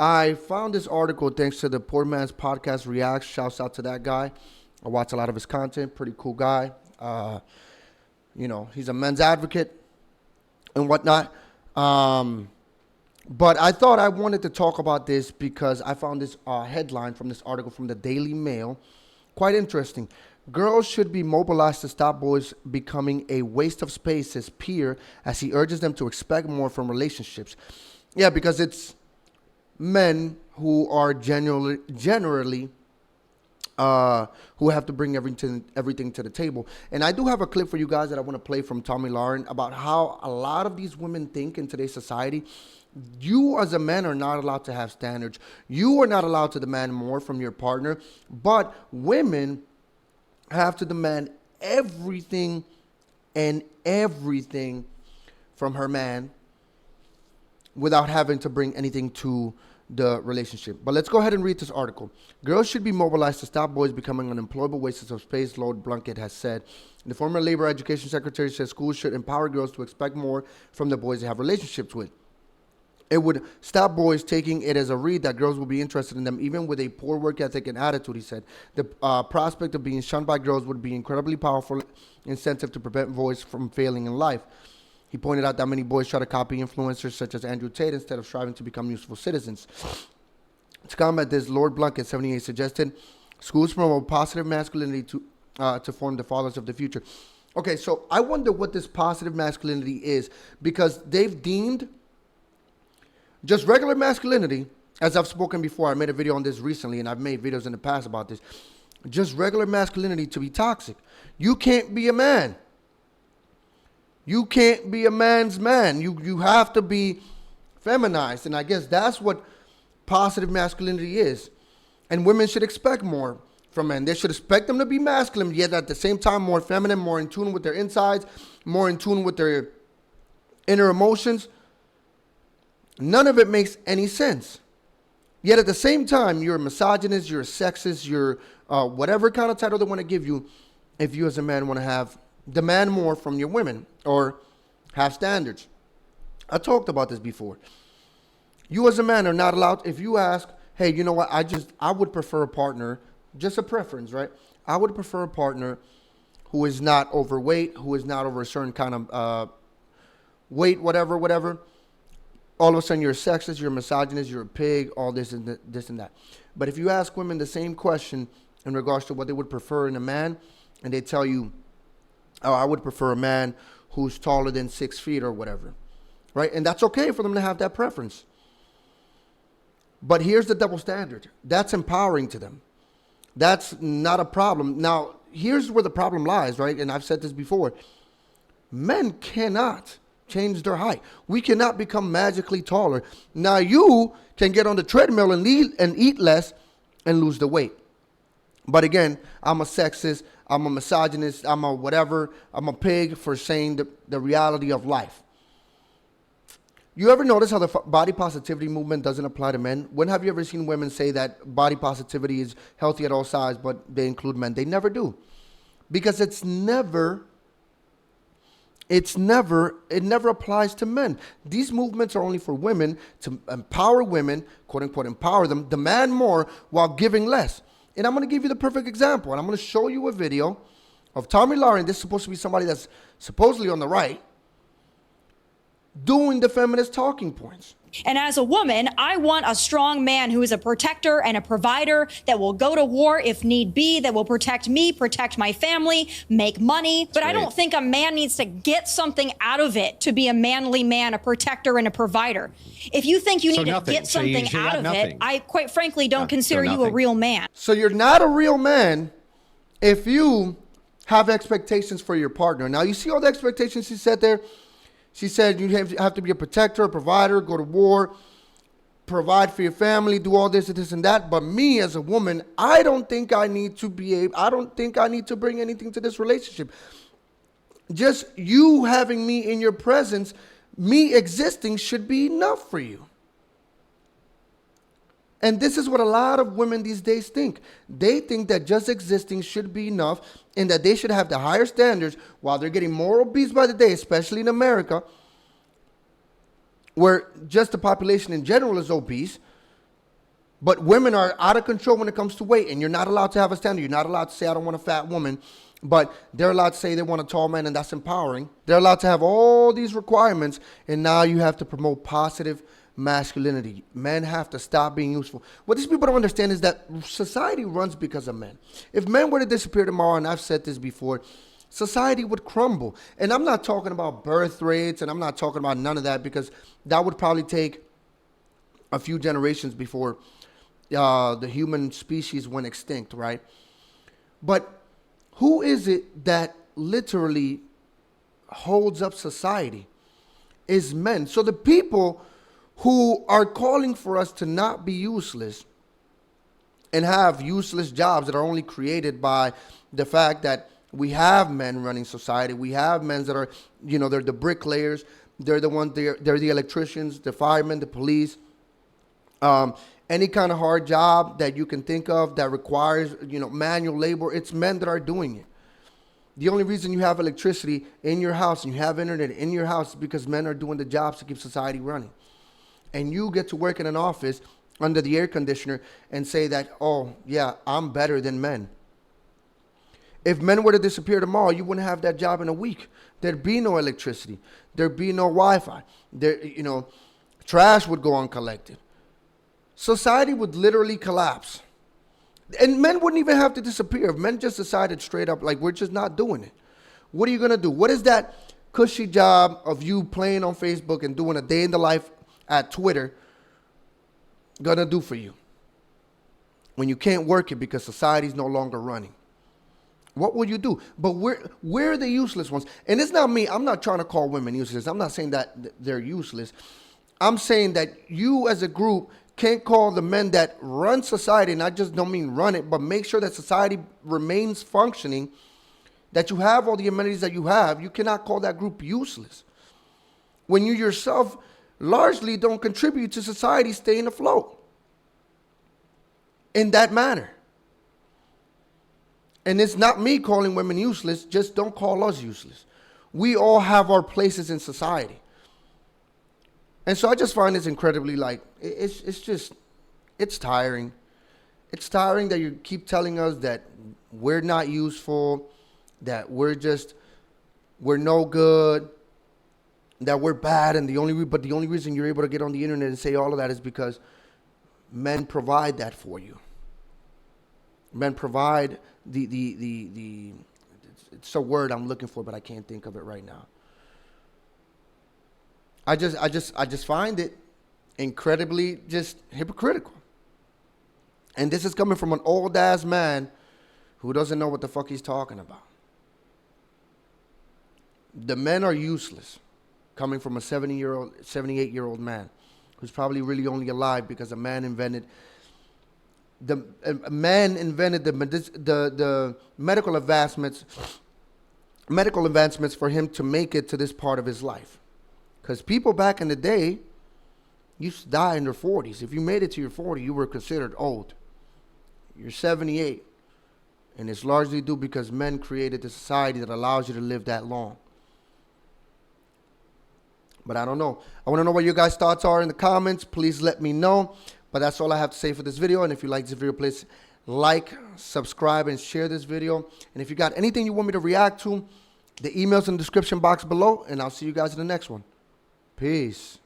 I found this article thanks to the Poor Man's Podcast Reacts. Shouts out to that guy. I watch a lot of his content. Pretty cool guy. He's a men's advocate and whatnot. But I thought I wanted to talk about this because I found this headline from this article from the Daily Mail. Quite interesting. Girls should be mobilized to stop boys becoming a waste of space, says Peer, as he urges them to expect more from relationships. Yeah, because it's men who are generally who have to bring everything to the table. And I do have a clip for you guys that I want to play from Tomi Lahren about how a lot of these women think in today's society. You as a man are not allowed to have standards. You are not allowed to demand more from your partner. But women have to demand everything from her man without having to bring anything to the relationship. But let's go ahead and read this article. Girls should be mobilized to stop boys becoming unemployable wastes of space, Lord Blunkett has said. The former Labor Education Secretary says schools should empower girls to expect more from the boys they have relationships with. It would stop boys taking it as a read that girls will be interested in them, even with a poor work ethic and attitude, he said. The prospect of being shunned by girls would be incredibly powerful incentive to prevent boys from failing in life. He pointed out that many boys try to copy influencers such as Andrew Tate instead of striving to become useful citizens. To combat this, Lord Blunkett, 78, suggested schools promote positive masculinity to form the fathers of the future. Okay, so I wonder what this positive masculinity is, because they've deemed just regular masculinity, as I've spoken before, I made a video on this recently, and I've made videos in the past about this, just regular masculinity to be toxic. You can't be a man. You can't be a man's man. You have to be feminized, and I guess that's what positive masculinity is. And women should expect more from men. They should expect them to be masculine, yet at the same time more feminine, more in tune with their insides, more in tune with their inner emotions. None of it makes any sense. Yet at the same time, you're a misogynist, you're a sexist, you're whatever kind of title they want to give you, if you as a man want to demand more from your women or have standards. I talked about this before. You as a man are not allowed, if you ask, hey, you know what, I would prefer a partner, just a preference, right? I would prefer a partner who is not overweight, who is not over a certain kind of weight, whatever. All of a sudden you're a sexist, you're a misogynist, you're a pig, all this and that. But if you ask women the same question in regards to what they would prefer in a man, and they tell you, oh, I would prefer a man who's taller than 6 feet or whatever, right? And that's okay for them to have that preference. But here's the double standard. That's empowering to them. That's not a problem. Now, here's where the problem lies, right? And I've said this before. Men cannot change their height. We cannot become magically taller. Now you can get on the treadmill and eat less and lose the weight. But again, I'm a sexist, I'm a misogynist, I'm a whatever, I'm a pig for saying the reality of life. You ever notice how the body positivity movement doesn't apply to men? When have you ever seen women say that body positivity is healthy at all sizes, but they include men? They never do. Because it never applies to men. These movements are only for women, to empower women, quote unquote, empower them, demand more while giving less. And I'm going to give you the perfect example. And I'm going to show you a video of Tomi Lahren. This is supposed to be somebody that's supposedly on the right, doing the feminist talking points. And as a woman, I want a strong man who is a protector and a provider that will go to war if need be, that will protect me, protect my family, make money. But I don't think a man needs to get something out of it to be a manly man, a protector and a provider. If you think you need to get something out of it, I quite frankly don't consider you a real man. So you're not a real man if you have expectations for your partner. Now, you see all the expectations she said there? She said you have to be a protector, a provider, go to war, provide for your family, do all this and that. But me as a woman, I don't think I need to bring anything to this relationship. Just you having me in your presence, me existing should be enough for you. And this is what a lot of women these days think. They think that just existing should be enough and that they should have the higher standards while they're getting more obese by the day, especially in America, where just the population in general is obese. But women are out of control when it comes to weight, and you're not allowed to have a standard. You're not allowed to say, I don't want a fat woman, but they're allowed to say they want a tall man, and that's empowering. They're allowed to have all these requirements, and now you have to promote positive masculinity. Men have to stop being useful. What these people don't understand is that society runs because of men. If men were to disappear tomorrow, and I've said this before, society would crumble. And I'm not talking about birth rates, and I'm not talking about none of that, because that would probably take a few generations before the human species went extinct, right? But who is it that literally holds up society? Is men. So the people who are calling for us to not be useless and have useless jobs that are only created by the fact that we have men running society. We have men that are, they're the bricklayers. They're the ones, they're the electricians, the firemen, the police. Any kind of hard job that you can think of that requires, manual labor, it's men that are doing it. The only reason you have electricity in your house and you have internet in your house is because men are doing the jobs to keep society running. And you get to work in an office under the air conditioner and say that, oh, yeah, I'm better than men. If men were to disappear tomorrow, you wouldn't have that job in a week. There'd be no electricity. There'd be no Wi-Fi. Trash would go uncollected. Society would literally collapse. And men wouldn't even have to disappear. If men just decided straight up, like, we're just not doing it. What are you going to do? What is that cushy job of you playing on Facebook and doing a day in the life at Twitter going to do for you when you can't work it because society's no longer running? What will you do? But we're the useless ones. And it's not me. I'm not trying to call women useless. I'm not saying that they're useless. I'm saying that you as a group can't call the men that run society, and I just don't mean run it, but make sure that society remains functioning, that you have all the amenities that you have. You cannot call that group useless when you yourself largely don't contribute to society staying afloat in that manner. And it's not me calling women useless, just don't call us useless. We all have our places in society. And so I just find this incredibly, it's tiring. It's tiring that you keep telling us that we're not useful, that we're no good, that we're bad, and the only reason you're able to get on the internet and say all of that is because men provide that for you. Men provide it's a word I'm looking for, but I can't think of it right now. I just find it incredibly just hypocritical. And this is coming from an old ass man who doesn't know what the fuck he's talking about. The men are useless, coming from a 78-year-old man who's probably really only alive because a man invented the medical advancements for him to make it to this part of his life. Because people back in the day used to die in their 40s. If you made it to your 40, you were considered old. You're 78. And it's largely due because men created the society that allows you to live that long. But I don't know. I want to know what your guys' thoughts are in the comments. Please let me know. But that's all I have to say for this video. And if you like this video, please like, subscribe, and share this video. And if you got anything you want me to react to, the email's in the description box below. And I'll see you guys in the next one. Peace.